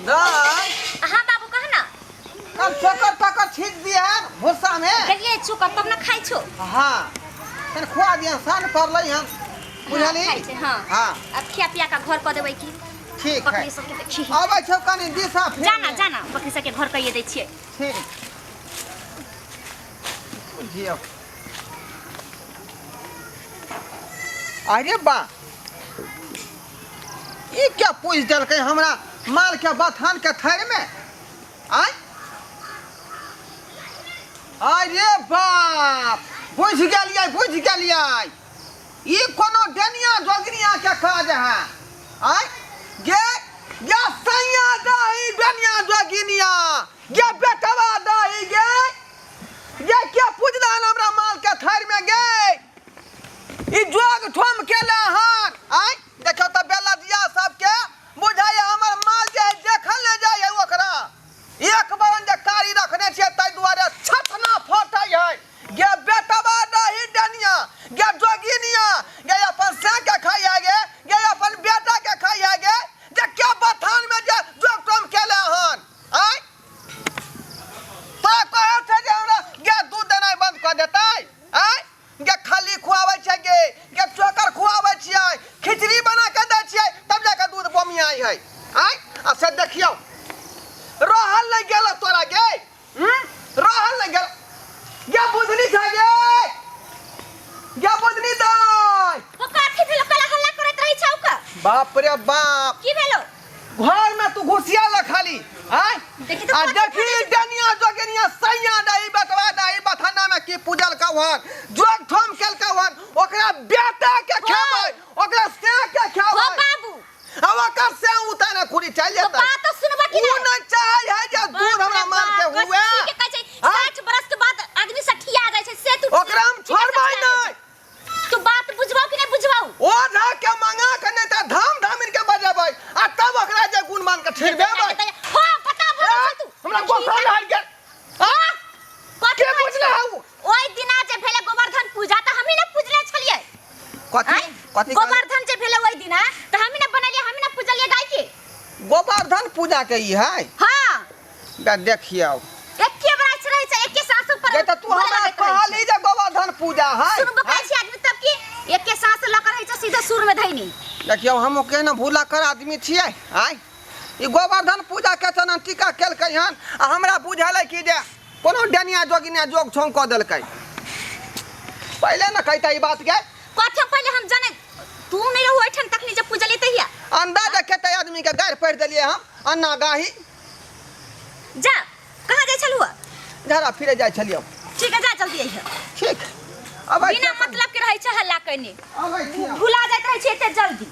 दाई हां बाबू कह ना कल चक्कर तकर ठीक दिया भूसा में देखिए चुकर तब ना खाइ छो हां तन खुआ दिया सान परलै हम बुझली हां हां अब खिया पिया का घर क देबै की ठीक है बकरी सब के देखी आबै छौ कनी दिशा फेर जाना जाना बकरी सब के घर कइए दै छियै ठीक बुझियो अरे बा ये क्या पूछ देलकै हमरा माल के बथान के थैर में आय अरे बाप बुझ गेलियै ई कोनो डेनिया जोगनिया के काज है आय गे या सैया दही डेनिया जोगनिया गे बेटवा दही गे ये क्या पूजला हमरा माल के थैर में गे ई जोग ठोम केला हन आय देखो त बेला दिया सबके बुझाय हमर माल जे देखल न जाय ओकरा एक बार जे कारी रखने छियै तै दुआरे छटना फटै है गे बेटवा दही डनिया गे जोगिनिया गे अपन से के खाइया गे अपन बेटा के खाइया गे जे क्या बथान में जे जोग ठोम केला हन आय तो कहै छै जे हमरा गे दूध देनाइ बंद क देतै आय गे खाली खुआबै छै गे चोकर खुआबै छियै खिचड़ी बना के दै छियै तब जाके दूध बमियाई है आय आ से देखियो रहल नहीं गेल तोरा गे रहल नहीं गेल गे बुझनी छै गे बुझनी दई ओ काठी भेलो कला हल्ला करत रही छौ का बाप रे बाप की भेलो घर में तू घुसिया ल खाली आय देखी तो आ देखी डनिया जोगनिया सैया दही बटवा दही बथाना में की पूजल कवन जोग ठोम केल कवन ओकरा बेटा के खेबै ओकरा से के खेबै हो बाबू अब ओकर से उताने खुरी चल तो जेतै बात तो सुनबा की उ न चाहे है जे दूर हमरा मार के हुए ठीक है कहै छै 60 बरस के बाद आदमी सठिया जाय छै से तू ओकरा हम छोड़बै नहीं तू बात बुझबाऊ कि नहीं बुझबाऊ ओझा के मंगा के नहीं त धाम धामिन के बजेबै आ तब ओकरा जे गुण मान के छिड़बेबै हो पता बोल तू हमरा गोसा लग गेल हां के बुझले हउ ओइ दिना जे भेले गोवर्धन पूजा त हमही न पूजले छलिए कथि गोवर्धन जे भेले ओइ दिना त हमही न बनलिए हमही न पूजलिए गाय के गोवर्धन पूजा के ई है हां बे देखियो एके बराच रहे छै एके सांस ऊपर जे त तू हमरा कहली जे गोवर्धन पूजा है सुन बताइ छी आदमी तब की एके सांस ल कर है छै सीधे सुर में धैनी देखियो हम केना भूला कर आदमी छियै आय ई गोवर्धन पूजा के तना टीका केलकै हन आ हमरा बुझालै कि जे कोनो डेनिया जोगिनिया जोग छोंग क देलकै पहले न कहता ई बात के कथे पहले हम जाने तू नहीं रहो एठन तकनी जब पूजली तहिया अंदाज केते आदमी के गार पड़ देलिए हम अन्ना गाही जा कहां जाय छलुआ घरा फिरे जाय छलियो ठीक है जा जल्दी आइह ठीक अब बिना मतलब के रहै छै हल्ला कइने अबै छी भुला जाइत रहै छै एते जल्दी